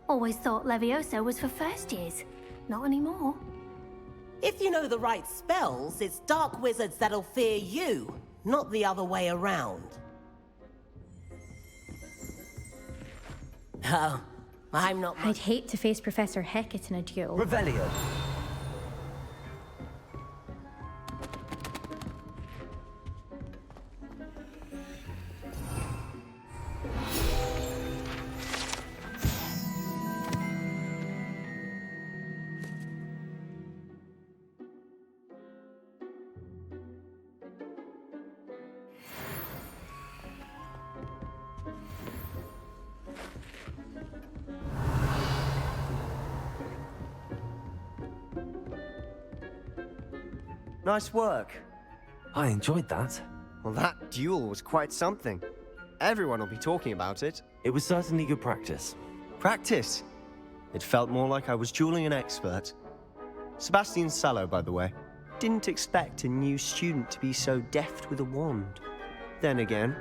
Always thought Levioso was for first years. Not anymore. If you know the right spells, it's dark wizards that'll fear you, not the other way around. Oh, I'm not... I'd hate to face Professor Hecat in a duel. Revelio. Nice work. I enjoyed that. Well, that duel was quite something. Everyone will be talking about it. It was certainly good practice. Practice? It felt more like I was dueling an expert. Sebastian Sallow, by the way. Didn't expect a new student to be so deft with a wand. Then again,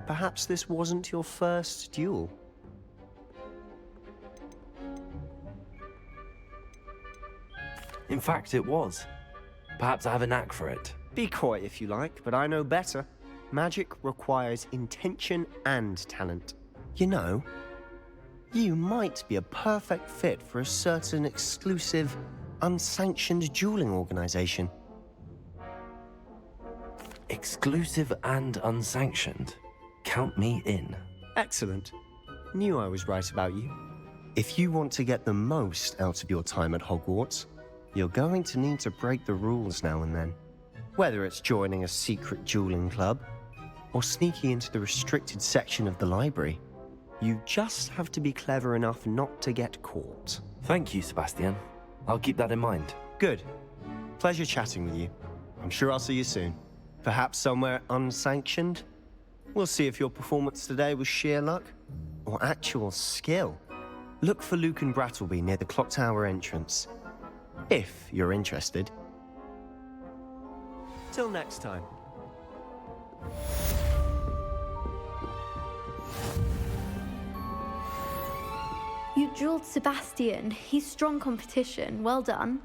perhaps this wasn't your first duel. In fact, it was. Perhaps I have a knack for it. Be coy if you like, but I know better. Magic requires intention and talent. You know, you might be a perfect fit for a certain exclusive, unsanctioned dueling organization. Exclusive and unsanctioned. Count me in. Excellent. Knew I was right about you. If you want to get the most out of your time at Hogwarts, you're going to need to break the rules now and then. Whether it's joining a secret dueling club, or sneaking into the restricted section of the library, you just have to be clever enough not to get caught. Thank you, Sebastian. I'll keep that in mind. Good. Pleasure chatting with you. I'm sure I'll see you soon. Perhaps somewhere unsanctioned? We'll see if your performance today was sheer luck, or actual skill. Look for Luke and Brattleby near the clock tower entrance. If you're interested. Till next time. You dueled Sebastian. He's strong competition. Well done.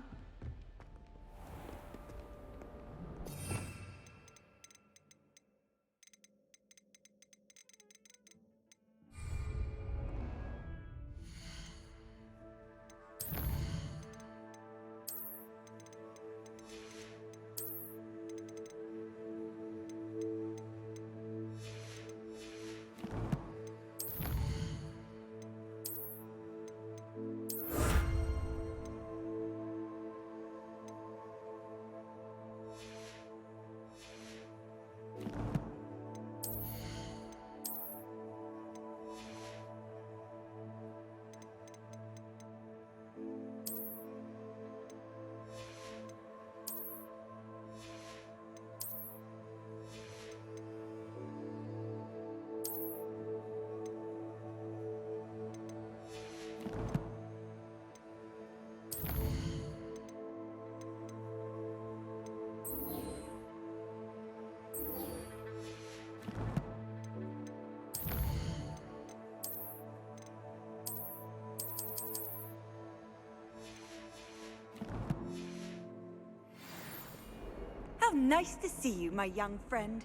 How nice to see you, my young friend.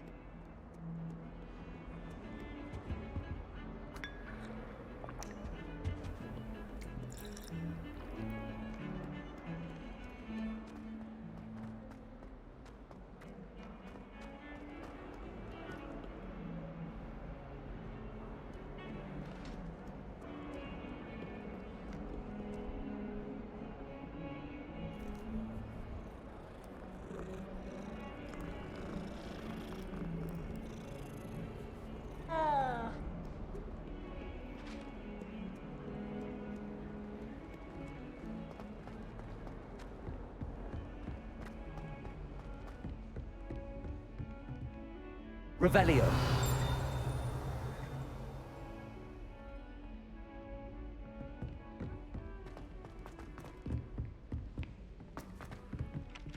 Revelio.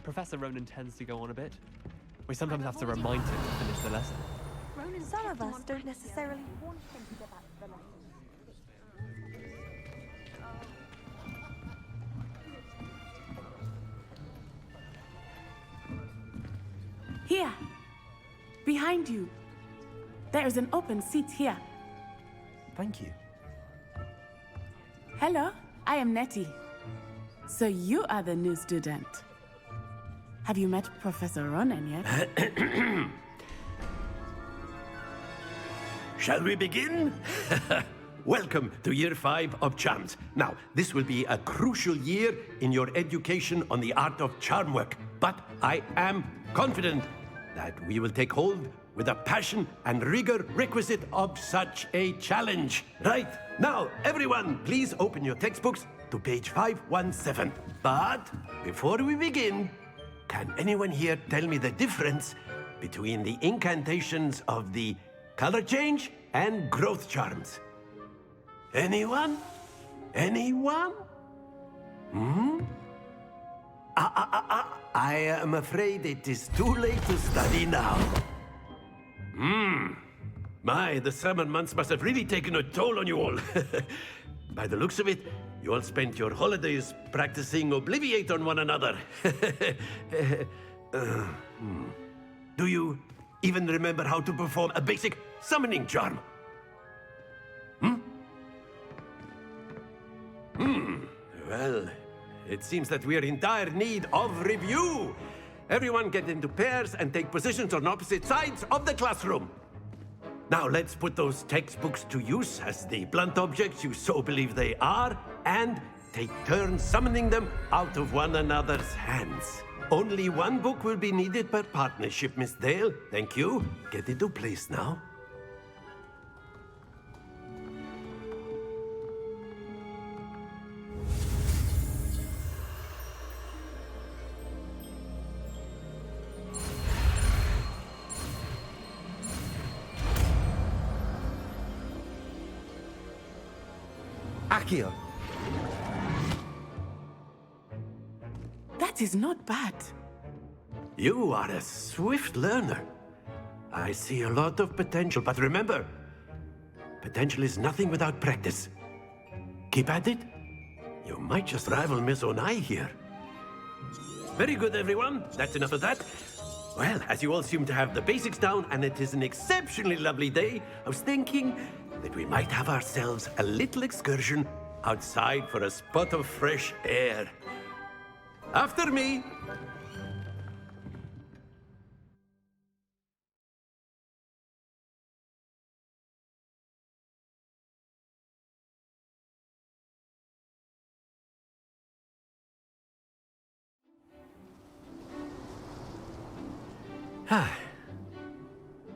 Professor Ronan tends to go on a bit. We sometimes have to remind him to finish the lesson. Some of us don't necessarily want him to give up the lesson. Here. Behind you. There is an open seat here. Thank you. Hello, I am Nettie. So you are the new student. Have you met Professor Ronan yet? Shall we begin? Welcome to Year 5 of Charms. Now, this will be a crucial year in your education on the art of charm work, but I am confident that we will take hold with the passion and rigor requisite of such a challenge. Right, now, everyone, please open your textbooks to page 517. But before we begin, can anyone here tell me the difference between the incantations of the color change and growth charms? Anyone? Anyone? I am afraid it is too late to study now. My, the summer months must have really taken a toll on you all. By the looks of it, you all spent your holidays practicing Obliviate on one another. Do you even remember how to perform a basic summoning charm? Well, it seems that we are in dire need of review. Everyone get into pairs and take positions on opposite sides of the classroom. Now let's put those textbooks to use as the blunt objects you so believe they are, and take turns summoning them out of one another's hands. Only one book will be needed per partnership, Miss Dale. Thank you. Get into place now. Accio. That is not bad. You are a swift learner. I see a lot of potential, but remember, potential is nothing without practice. Keep at it. You might just rival Miss Onai here. Very good, everyone. That's enough of that. Well, as you all seem to have the basics down, and it is an exceptionally lovely day, I was thinking that we might have ourselves a little excursion outside for a spot of fresh air. After me.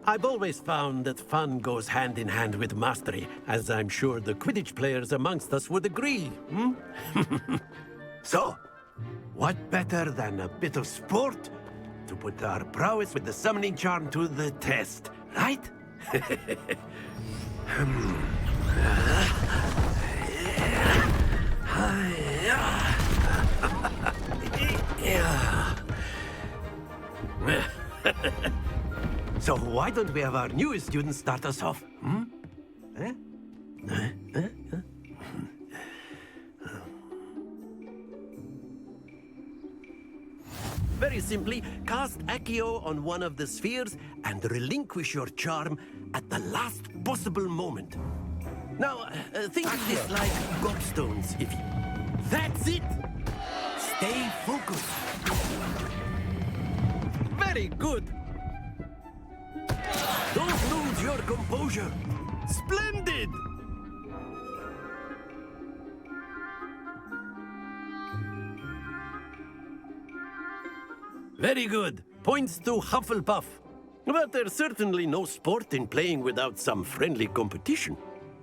I've always found that fun goes hand in hand with mastery, as I'm sure the Quidditch players amongst us would agree. So, what better than a bit of sport to put our prowess with the summoning charm to the test, right? So why don't we have our newest student start us off? Very simply, cast Accio on one of the spheres and relinquish your charm at the last possible moment. Now, think of this like gobstones, if you... That's it! Stay focused. Very good. Don't lose your composure. Splendid! Very good. Points to Hufflepuff. But there's certainly no sport in playing without some friendly competition.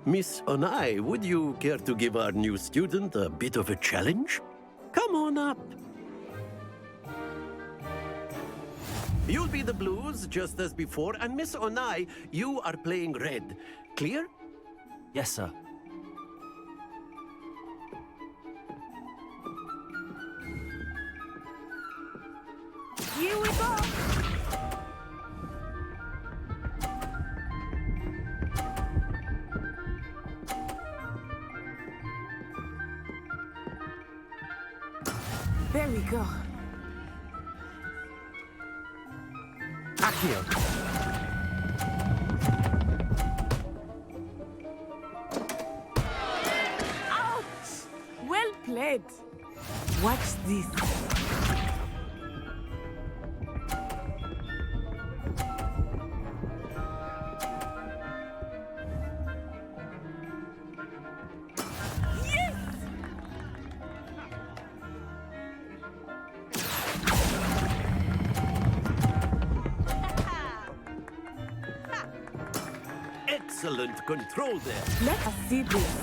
Miss Onai, would you care to give our new student a bit of a challenge? Come on up. You'll be the blues, just as before, and Miss Onai, you are playing red. Clear? Yes, sir. Here we go! There we go. Accio. Well played. Watch this. Excellent control there. Let us see this.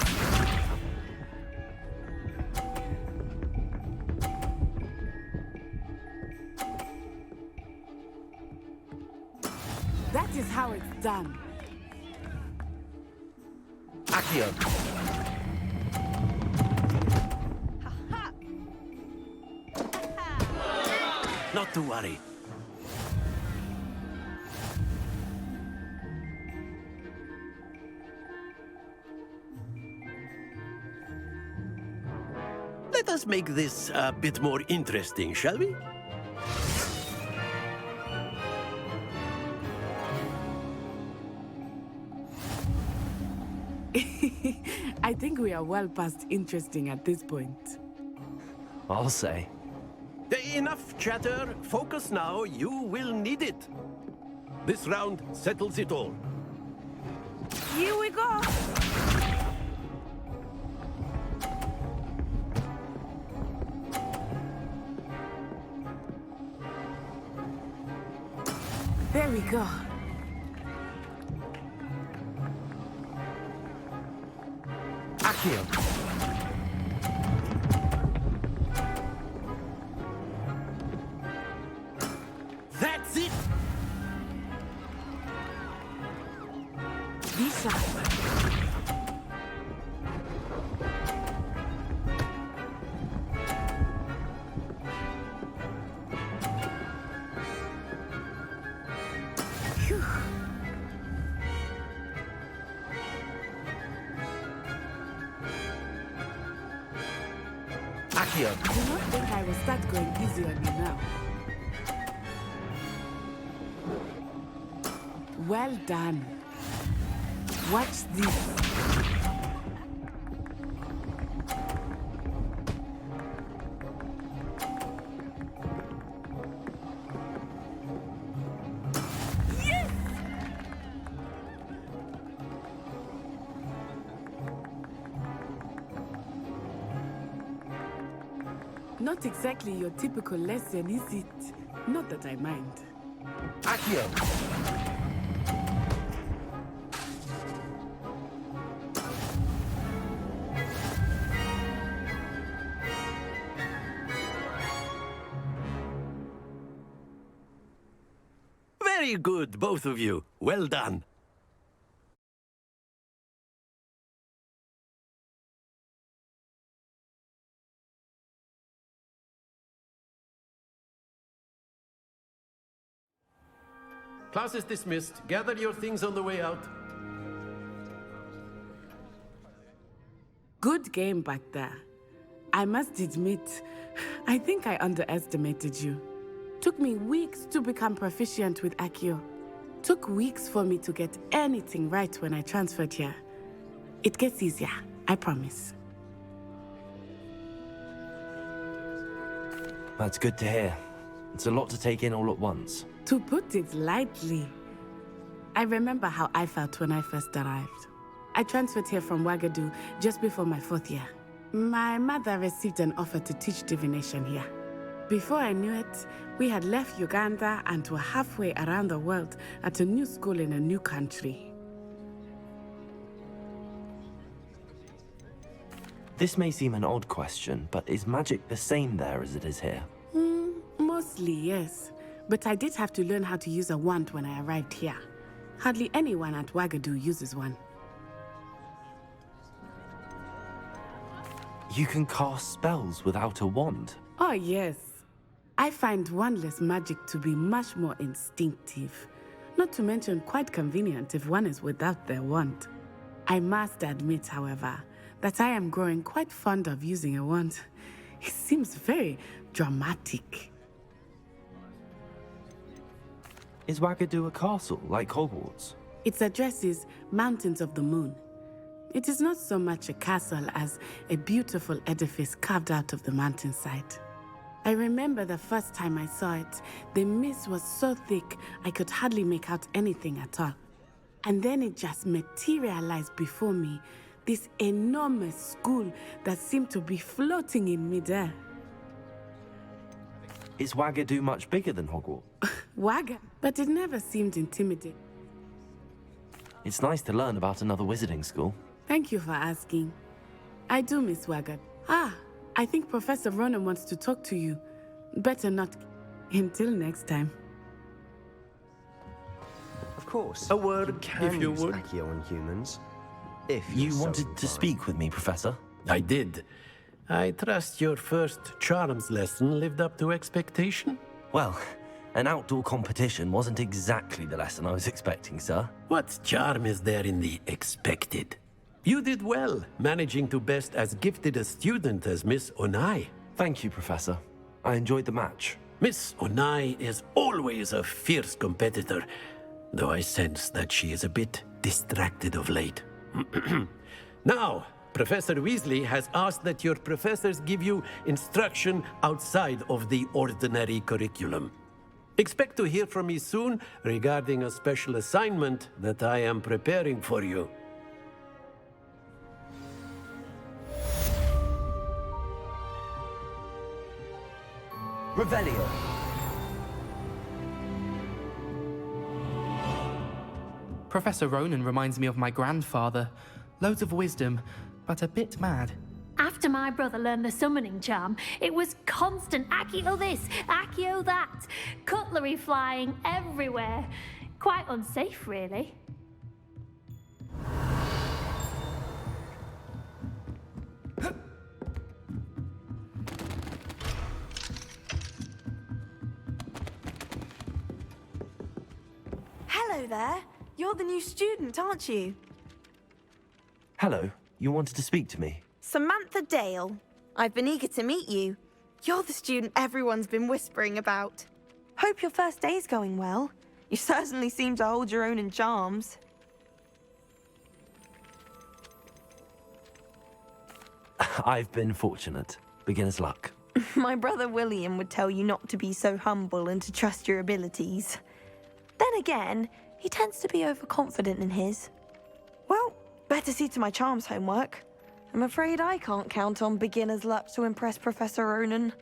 That is how it's done. Accio. Not to worry. Let us make this a bit more interesting, shall we? I think we are well past interesting at this point. I'll say. Enough chatter. Focus now. You will need it. This round settles it all. Here we go. There we go. Accio. That's it. Be sharp. Phew. Accio. Do not think I will start going easy on you now. Well done. Watch this. Not exactly your typical lesson, is it? Not that I mind. Accio. Very good, both of you. Well done. Class is dismissed. Gather your things on the way out. Good game back there. I must admit, I think I underestimated you. Took me weeks to become proficient with Accio. Took weeks for me to get anything right when I transferred here. It gets easier, I promise. That's good to hear. It's a lot to take in all at once. To put it lightly, I remember how I felt when I first arrived. I transferred here from Wagadu just before my 4th year. My mother received an offer to teach divination here. Before I knew it, we had left Uganda and were halfway around the world at a new school in a new country. This may seem an odd question, but is magic the same there as it is here? Mostly, yes. But I did have to learn how to use a wand when I arrived here. Hardly anyone at Wagadu uses one. You can cast spells without a wand. Oh, yes. I find wandless magic to be much more instinctive. Not to mention quite convenient if one is without their wand. I must admit, however, that I am growing quite fond of using a wand. It seems very dramatic. Is Wagadu a castle, like Hogwarts? Its address is Mountains of the Moon. It is not so much a castle as a beautiful edifice carved out of the mountainside. I remember the first time I saw it, the mist was so thick I could hardly make out anything at all. And then it just materialized before me, this enormous school that seemed to be floating in midair. Is Wagadu much bigger than Hogwarts? Wagga, but it never seemed intimidating. It's nice to learn about another wizarding school. Thank you for asking. I do miss Wagga. I think Professor Ronan wants to talk to you. Better not. Until next time. Of course. A word, you can if you use would. Accio on humans. If You you're so wanted to inclined. speak with me, Professor? I did. I trust your first charms lesson lived up to expectation? Well, an outdoor competition wasn't exactly the lesson I was expecting, sir. What charm is there in the expected? You did well, managing to best as gifted a student as Miss Onai. Thank you, Professor. I enjoyed the match. Miss Onai is always a fierce competitor, though I sense that she is a bit distracted of late. Now, Professor Weasley has asked that your professors give you instruction outside of the ordinary curriculum. Expect to hear from me soon regarding a special assignment that I am preparing for you. Revelio. Professor Ronan reminds me of my grandfather. Loads of wisdom, but a bit mad. After my brother learned the summoning charm, it was constant Accio this, Accio that. Cutlery flying everywhere. Quite unsafe, really. Hello there. You're the new student, aren't you? Hello, you wanted to speak to me? Samantha Dale. I've been eager to meet you. You're the student everyone's been whispering about. Hope your first day's going well. You certainly seem to hold your own in charms. I've been fortunate. Beginner's luck. My brother William would tell you not to be so humble and to trust your abilities. Then again, he tends to be overconfident in his. Well, better see to my charms homework. I'm afraid I can't count on beginner's luck to impress Professor Ronan.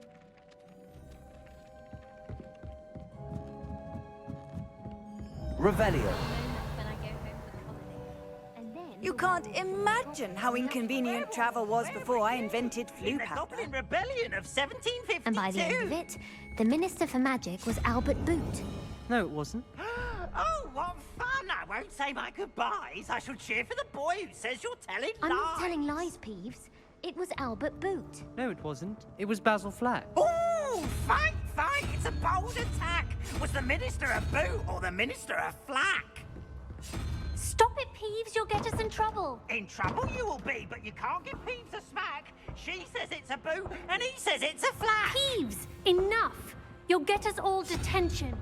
Revelio. You can't imagine how inconvenient travel was before I invented flu powder. Goblin Rebellion of 1752. And by the end of it, the Minister for Magic was Albert Boot. No, it wasn't. Oh, what fun! I won't say my goodbyes. I shall cheer for the boy who says you're telling lies. I'm not telling lies, Peeves. It was Albert Boot. No, it wasn't. It was Basil Flack. Oh, fight! It's a bold attack. Was the Minister a boot or the Minister a flack? Stop it, Peeves. You'll get us in trouble. In trouble you will be, but you can't give Peeves a smack. She says it's a boot and he says it's a flack. Peeves, enough. You'll get us all detention.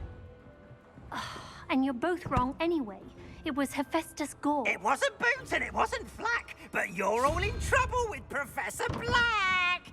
And you're both wrong anyway. It was Hephaestus Gore. It wasn't Boots and it wasn't Flack, but you're all in trouble with Professor Black!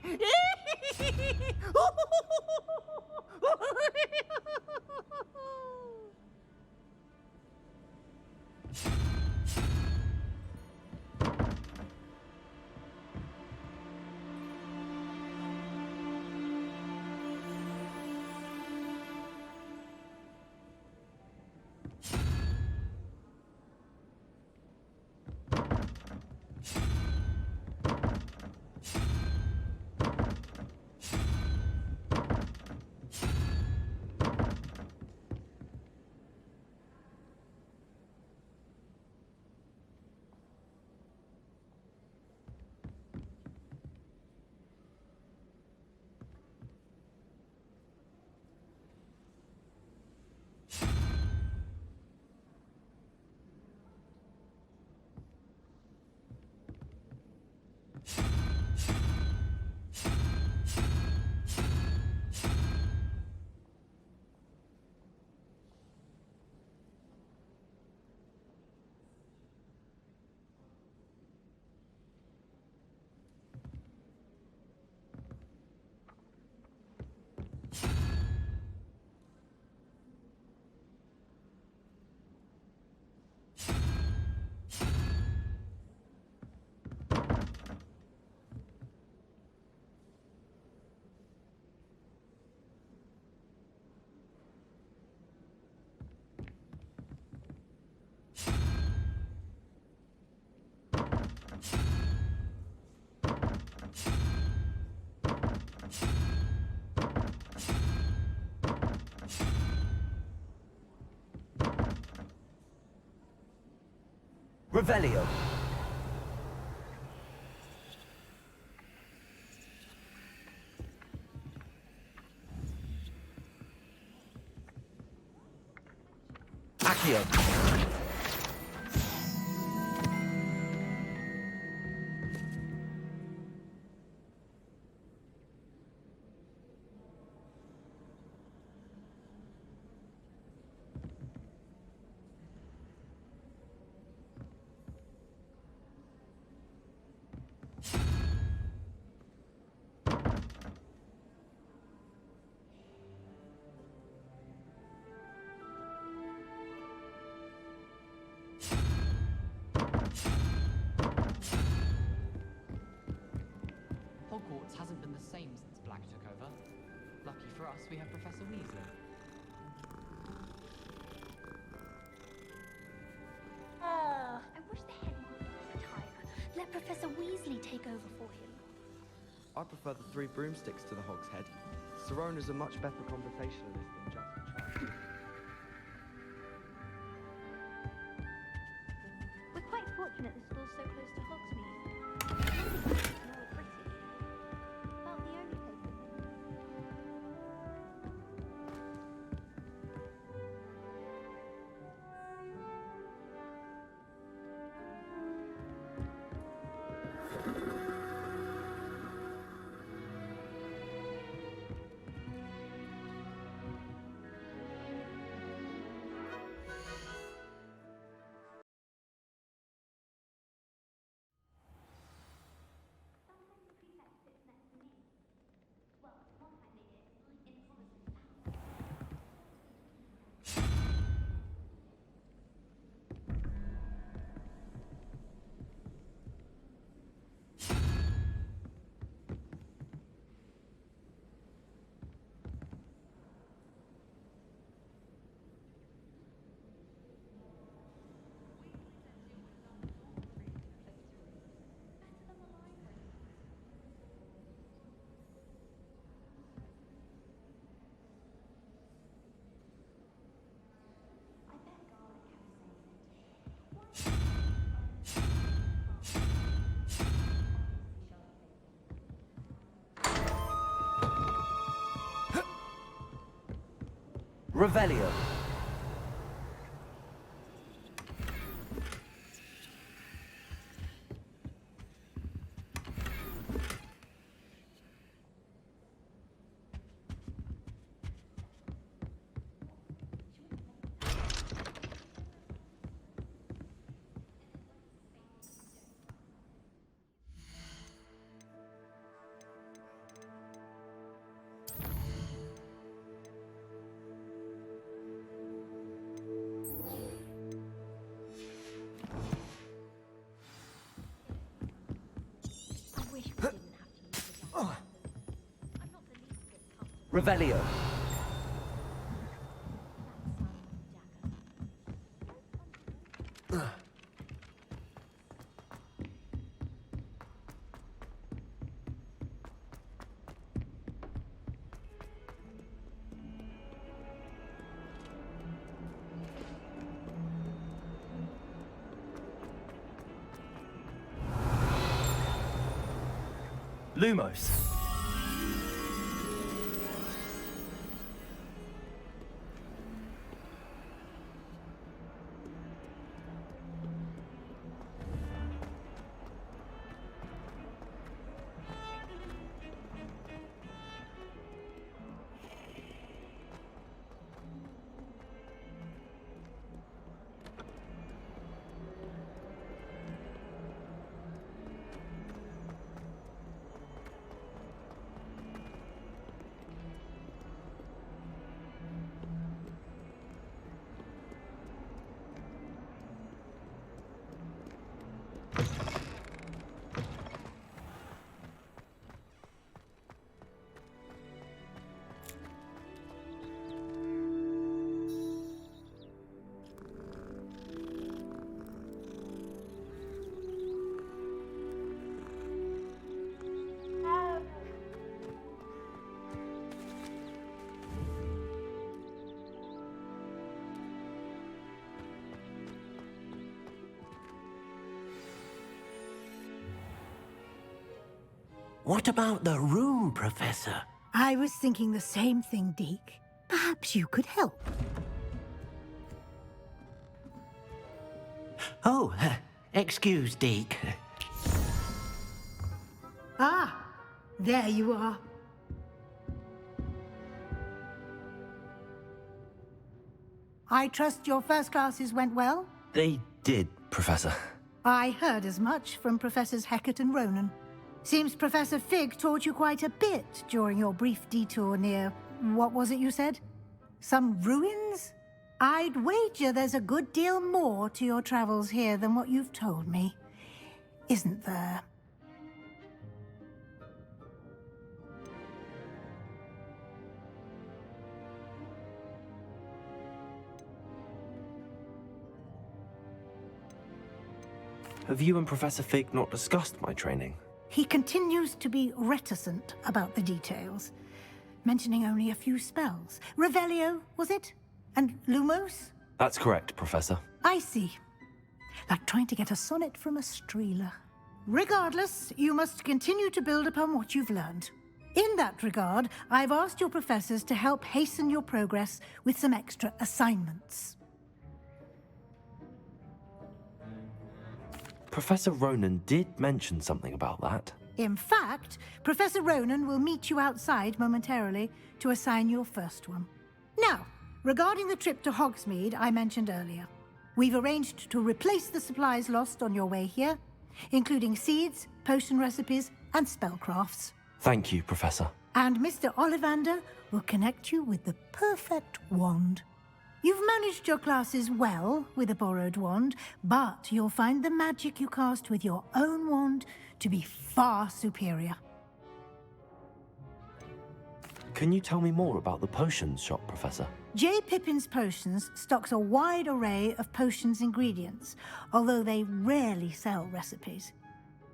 Revelio. Accio. Hogwarts hasn't been the same since Black took over. Lucky for us, we have Professor Weasley. I wish the head would retire. Let Professor Weasley take over for him. I prefer the three broomsticks to the Hog's Head. Sirona's a much better conversationalist than just a child. We're quite fortunate the school's so close to Hogsmeade. Pretty. About the only place Revelio. Revelio. Lumos. What about the room, Professor? I was thinking the same thing, Deke. Perhaps you could help. Oh, excuse, Deke. Ah, there you are. I trust your first classes went well? They did, Professor. I heard as much from Professors Hecat and Ronan. Seems Professor Fig taught you quite a bit during your brief detour near... what was it you said? Some ruins? I'd wager there's a good deal more to your travels here than what you've told me. Isn't there? Have you and Professor Fig not discussed my training? He continues to be reticent about the details, mentioning only a few spells. Revelio, was it? And Lumos? That's correct, Professor. I see. Like trying to get a sonnet from a streeler. Regardless, you must continue to build upon what you've learned. In that regard, I've asked your professors to help hasten your progress with some extra assignments. Professor Ronan did mention something about that. In fact, Professor Ronan will meet you outside momentarily to assign your first one. Now, regarding the trip to Hogsmeade I mentioned earlier, we've arranged to replace the supplies lost on your way here, including seeds, potion recipes, and spellcrafts. Thank you, Professor. And Mr. Ollivander will connect you with the perfect wand. You've managed your classes well with a borrowed wand, but you'll find the magic you cast with your own wand to be far superior. Can you tell me more about the potions shop, Professor? J. Pippin's Potions stocks a wide array of potions ingredients, although they rarely sell recipes.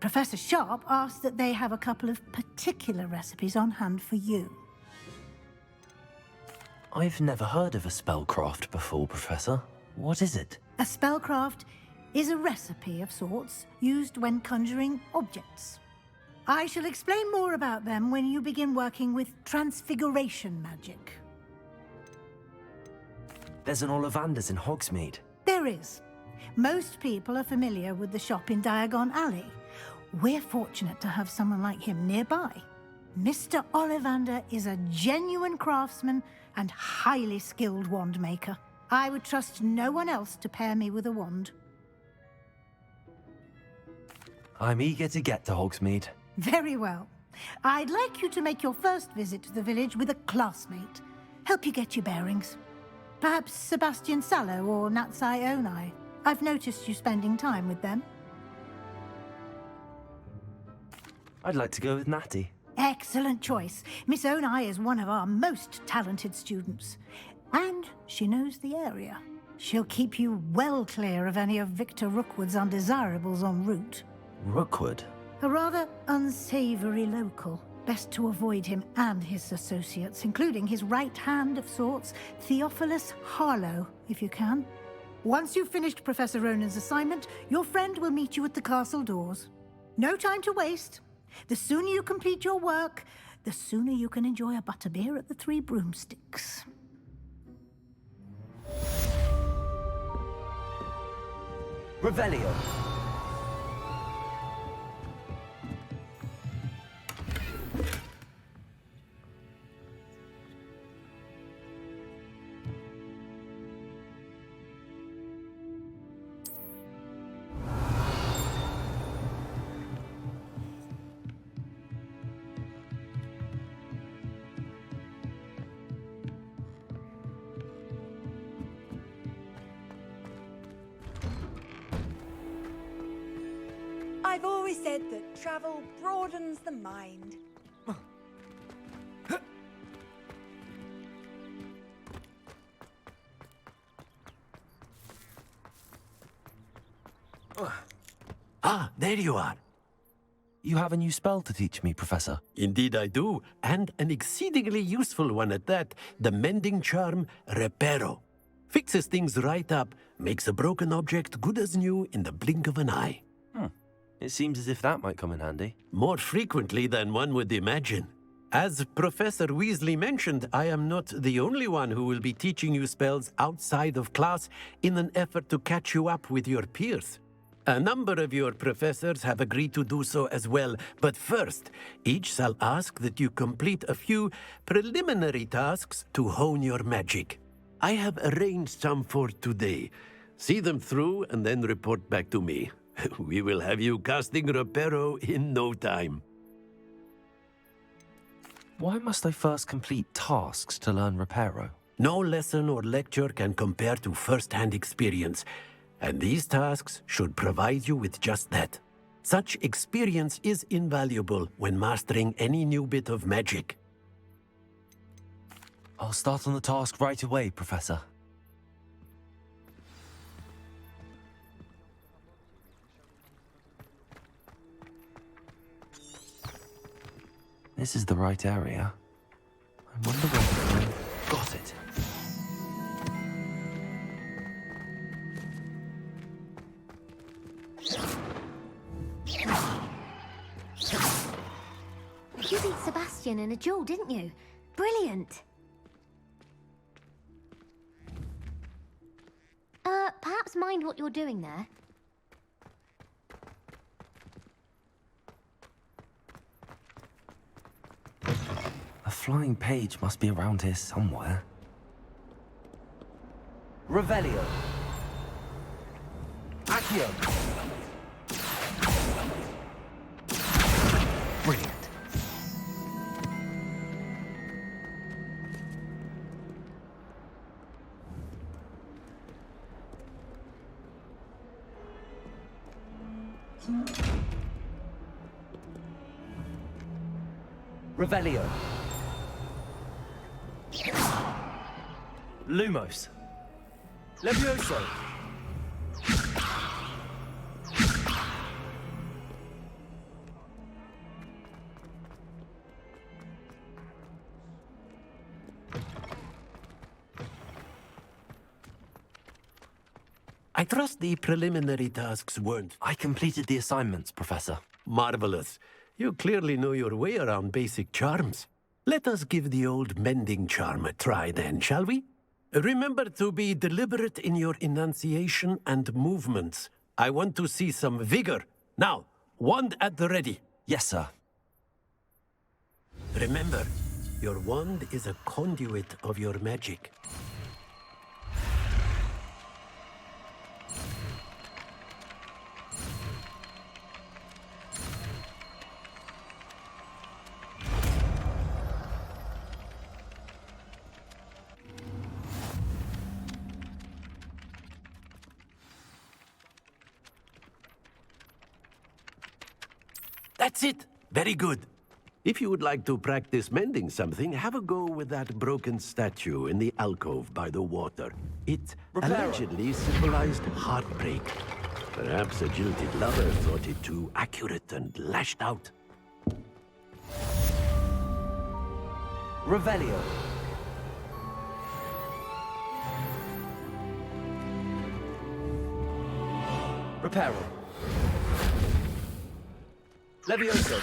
Professor Sharp asked that they have a couple of particular recipes on hand for you. I've never heard of a spellcraft before, Professor. What is it? A spellcraft is a recipe of sorts used when conjuring objects. I shall explain more about them when you begin working with transfiguration magic. There's an Ollivander's in Hogsmeade. There is. Most people are familiar with the shop in Diagon Alley. We're fortunate to have someone like him nearby. Mr. Ollivander is a genuine craftsman and highly skilled wand maker. I would trust no one else to pair me with a wand. I'm eager to get to Hogsmeade. Very well. I'd like you to make your first visit to the village with a classmate. Help you get your bearings. Perhaps Sebastian Sallow or Natsai Onai. I've noticed you spending time with them. I'd like to go with Natty. Excellent choice. Miss Onai is one of our most talented students. And she knows the area. She'll keep you well clear of any of Victor Rookwood's undesirables en route. Rookwood? A rather unsavory local. Best to avoid him and his associates, including his right hand of sorts, Theophilus Harlow, if you can. Once you've finished Professor Ronan's assignment, your friend will meet you at the castle doors. No time to waste. The sooner you complete your work, the sooner you can enjoy a butterbeer at the Three Broomsticks. Revelio. I've always said that travel broadens the mind. Ah, there you are. You have a new spell to teach me, Professor. Indeed I do, and an exceedingly useful one at that. The mending charm, Reparo. Fixes things right up, makes a broken object good as new in the blink of an eye. It seems as if that might come in handy. More frequently than one would imagine. As Professor Weasley mentioned, I am not the only one who will be teaching you spells outside of class in an effort to catch you up with your peers. A number of your professors have agreed to do so as well, but first, each shall ask that you complete a few preliminary tasks to hone your magic. I have arranged some for today. See them through and then report back to me. We will have you casting Reparo in no time. Why must I first complete tasks to learn Reparo? No lesson or lecture can compare to first-hand experience, and these tasks should provide you with just that. Such experience is invaluable when mastering any new bit of magic. I'll start on the task right away, Professor. This is the right area. I wonder where... Got it. You beat Sebastian in a duel, didn't you? Brilliant. Perhaps mind what you're doing there? A flying page must be around here somewhere. Revelio. Accio. Brilliant. Revelio. Lumos. Levioso. I trust the preliminary tasks weren't... I completed the assignments, Professor. Marvelous. You clearly know your way around basic charms. Let us give the old mending charm a try then, shall we? Remember to be deliberate in your enunciation and movements. I want to see some vigor. Now, wand at the ready. Yes, sir. Remember, your wand is a conduit of your magic. That's it! Very good. If you would like to practice mending something, have a go with that broken statue in the alcove by the water. It allegedly symbolized heartbreak. Perhaps a jilted lover thought it too accurate and lashed out. Revelio. Reparo. Levioso.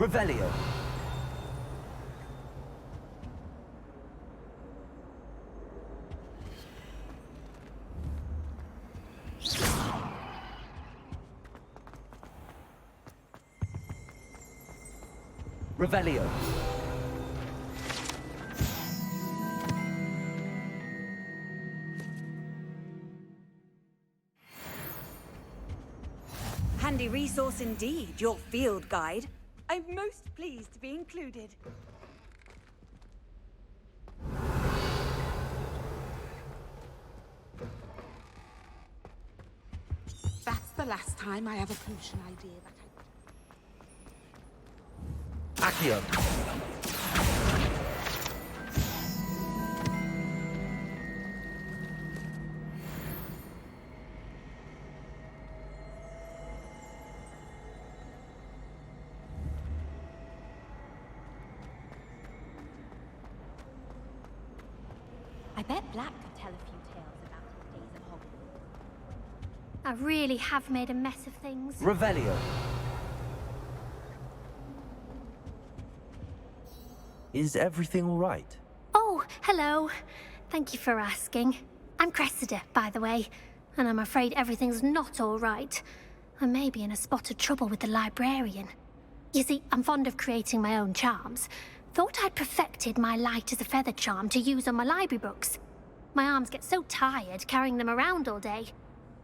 Revelio. Revelio. Handy resource indeed, your field guide. I'm most pleased to be included. That's the last time I have a potion idea that Accio. I bet Black could tell a few tales about his days at Hogwarts. I really have made a mess of things. Revelio. Is everything all right? Oh, hello. Thank you for asking. I'm Cressida, by the way, and I'm afraid everything's not all right. I may be in a spot of trouble with the librarian. You see, I'm fond of creating my own charms. Thought I'd perfected my light as a feather charm to use on my library books. My arms get so tired carrying them around all day.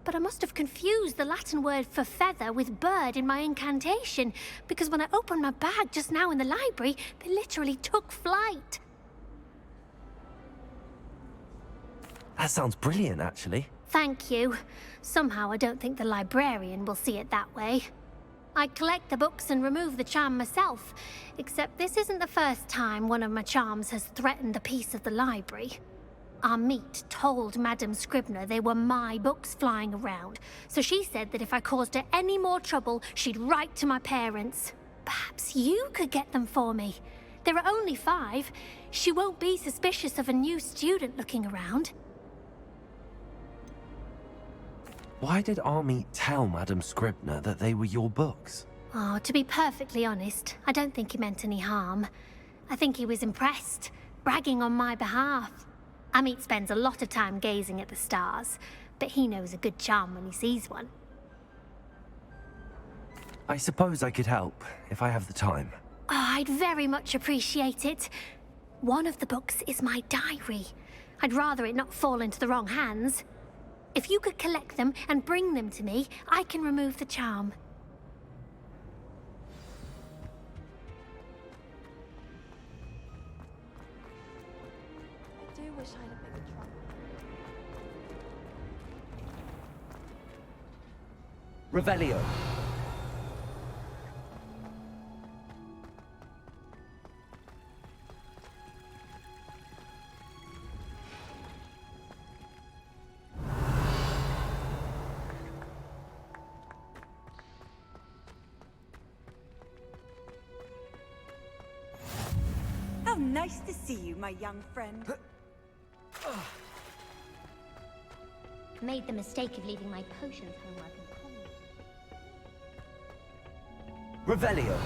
But I must have confused the Latin word for feather with bird in my incantation, because when I opened my bag just now in the library, they literally took flight. That sounds brilliant, actually. Thank you. Somehow I don't think the librarian will see it that way. I collect the books and remove the charm myself, except this isn't the first time one of my charms has threatened the peace of the library. Our meet told Madame Scribner they were my books flying around, so she said that if I caused her any more trouble, she'd write to my parents. Perhaps you could get them for me. There are only 5. She won't be suspicious of a new student looking around. Why did Army tell Madame Scribner that they were your books? Oh, to be perfectly honest, I don't think he meant any harm. I think he was impressed, bragging on my behalf. Amit spends a lot of time gazing at the stars, but he knows a good charm when he sees one. I suppose I could help, if I have the time. Oh, I'd very much appreciate it. One of the books is my diary. I'd rather it not fall into the wrong hands. If you could collect them and bring them to me, I can remove the charm. I do wish I had a bigger trunk. Revelio. How nice to see you, my young friend. Made the mistake of leaving my potions homework in common. Revelio.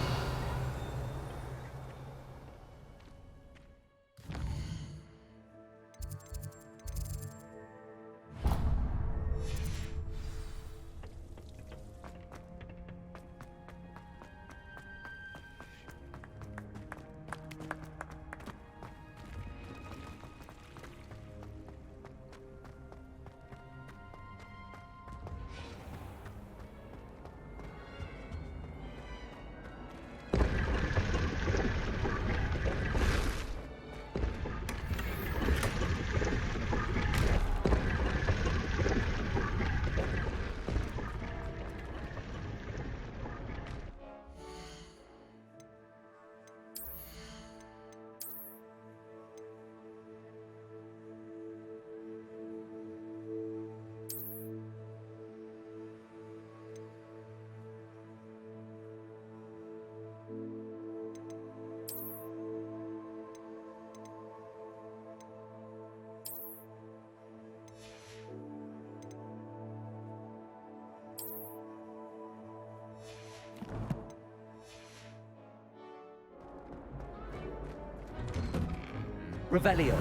Revelio.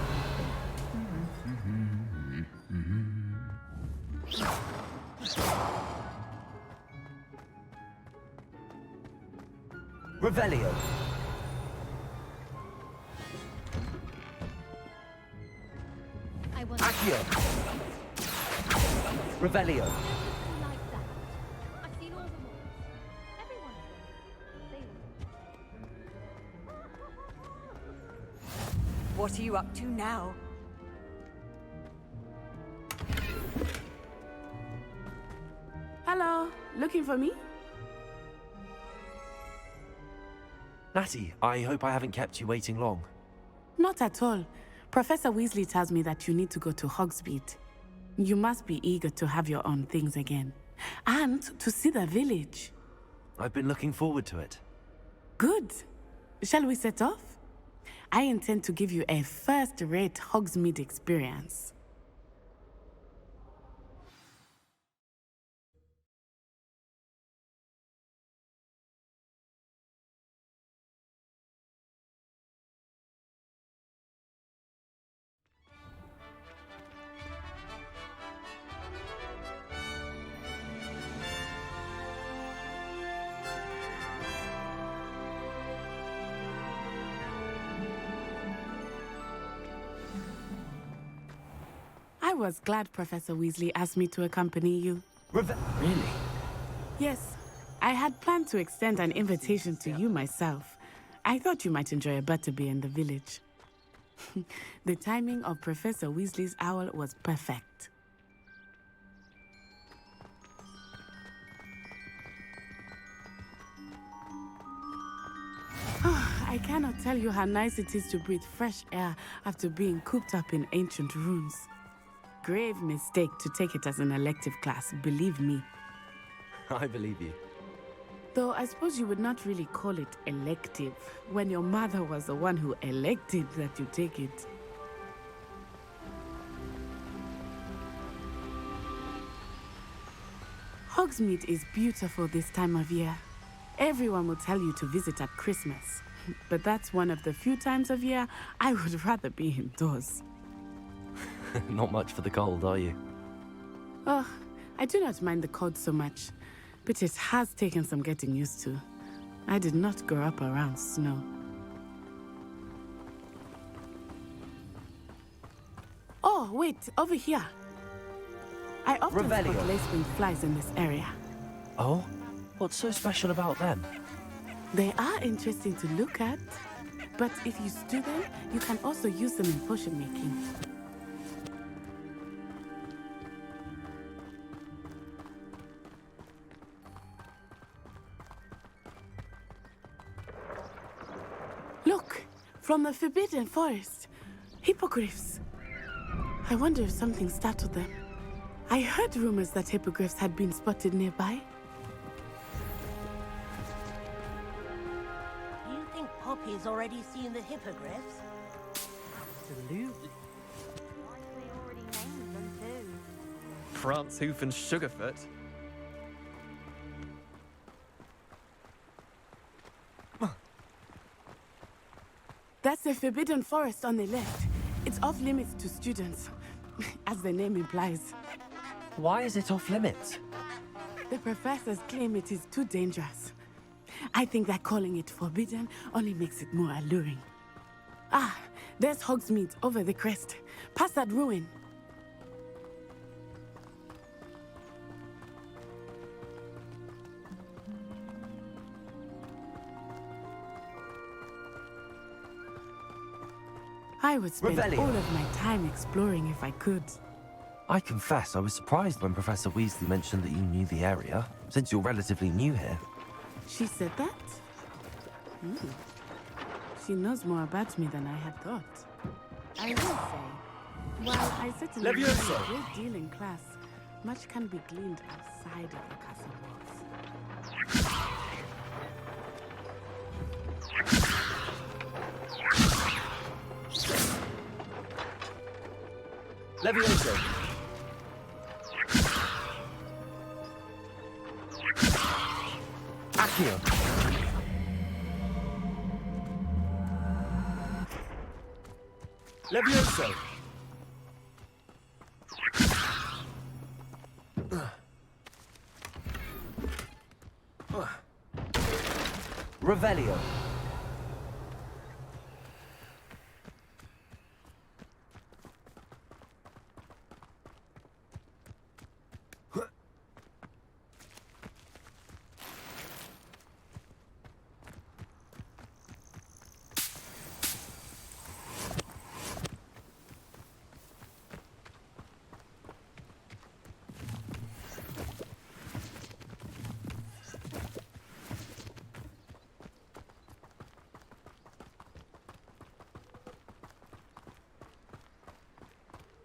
Revelio. Accio. Revelio. I've seen all the moves. Everyone's them. What are you up to now? Hello, looking for me? Natty, I hope I haven't kept you waiting long. Not at all. Professor Weasley tells me that you need to go to Hogsmeade. You must be eager to have your own things again. And to see the village. I've been looking forward to it. Good. Shall we set off? I intend to give you a first-rate Hogsmeade experience. I was glad Professor Weasley asked me to accompany you. Really? Yes, I had planned to extend an invitation to you myself. I thought you might enjoy a butterbeer in the village. The timing of Professor Weasley's owl was perfect. I cannot tell you how nice it is to breathe fresh air after being cooped up in ancient rooms. Grave mistake to take it as an elective class, believe me. I believe you. Though I suppose you would not really call it elective when your mother was the one who elected that you take it. Hogsmeade is beautiful this time of year. Everyone will tell you to visit at Christmas, but that's one of the few times of year I would rather be indoors. Not much for the cold, are you? Oh, I do not mind the cold so much, but it has taken some getting used to. I did not grow up around snow. Oh, wait, over here. I often spot lacewing flies in this area. Oh? What's so special about them? They are interesting to look at, but if you stew them, you can also use them in potion making. Look, from the Forbidden Forest, hippogriffs. I wonder if something startled them. I heard rumors that hippogriffs had been spotted nearby. You think Poppy's already seen the hippogriffs? Absolutely. We already named them too. Prancehoof and Sugarfoot. That's the Forbidden Forest on the left. It's off limits to students, as the name implies. Why is it off limits? The professors claim it is too dangerous. I think that calling it forbidden only makes it more alluring. Ah, there's Hogsmeade over the crest. Past that ruin. I would spend all of my time exploring if I could. I confess I was surprised when Professor Weasley mentioned that you knew the area, since you're relatively new here. She said that? She knows more about me than I had thought. I will say, while I certainly learned a great deal in class, much can be gleaned outside of the castle walls. Levioso. Accio. Levioso! Revelio.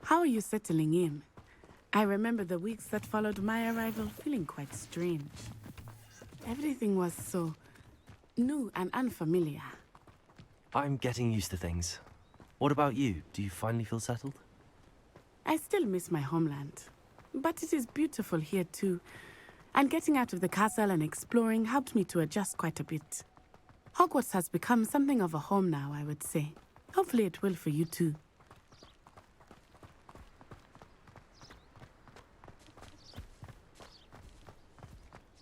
How are you settling in? I remember the weeks that followed my arrival feeling quite strange. Everything was so new and unfamiliar. I'm getting used to things. What about you? Do you finally feel settled? I still miss my homeland, but it is beautiful here too. And getting out of the castle and exploring helped me to adjust quite a bit. Hogwarts has become something of a home now, I would say. Hopefully it will for you too.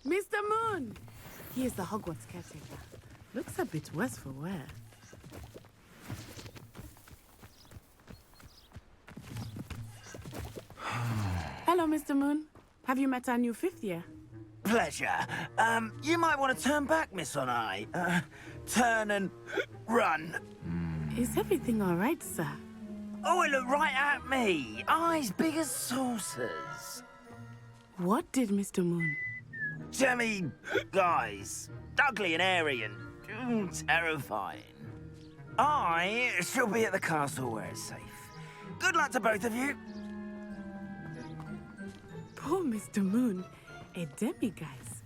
Mr. Moon! He is the Hogwarts caretaker. Looks a bit worse for wear. Hello, Mr. Moon. Have you met our new fifth year? Pleasure. You might want to turn back, Miss Onai. Turn and run. Is everything all right, sir? Oh, it looked right at me. Eyes big as saucers. What did Mr. Moon? Jemmy guys. Ugly and airy and terrifying. I shall be at the castle where it's safe. Good luck to both of you. Poor Mr. Moon. A demiguise.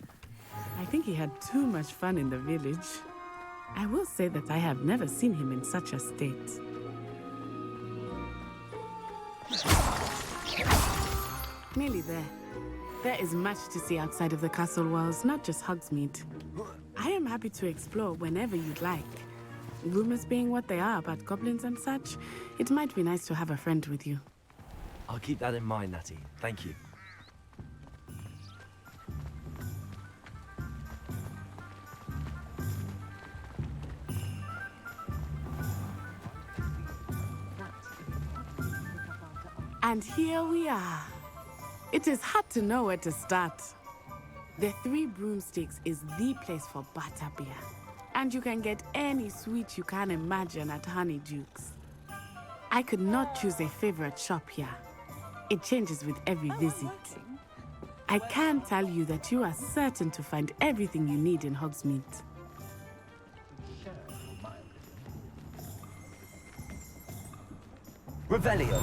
I think he had too much fun in the village. I will say that I have never seen him in such a state. Nearly there. There is much to see outside of the castle walls, not just Hogsmeade. I am happy to explore whenever you'd like. Rumors being what they are about goblins and such, it might be nice to have a friend with you. I'll keep that in mind, Natty. Thank you. And here we are. It is hard to know where to start. The Three Broomsticks is the place for butterbeer. And you can get any sweet you can imagine at Honeydukes. I could not choose a favorite shop here. It changes with every visit. I can tell you that you are certain to find everything you need in Hogsmeade. Revelio.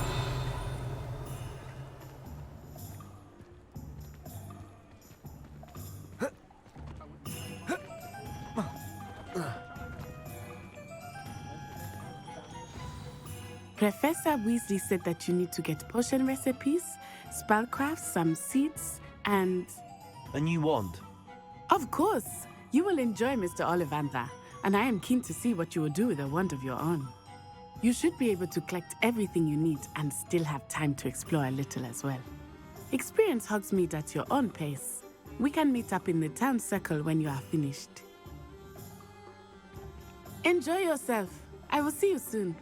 Professor Weasley said that you need to get potion recipes, spellcraft, some seeds, and... A new wand. Of course! You will enjoy Mr. Ollivander, and I am keen to see what you will do with a wand of your own. You should be able to collect everything you need and still have time to explore a little as well. Experience Hogsmeade at your own pace. We can meet up in the town circle when you are finished. Enjoy yourself. I will see you soon.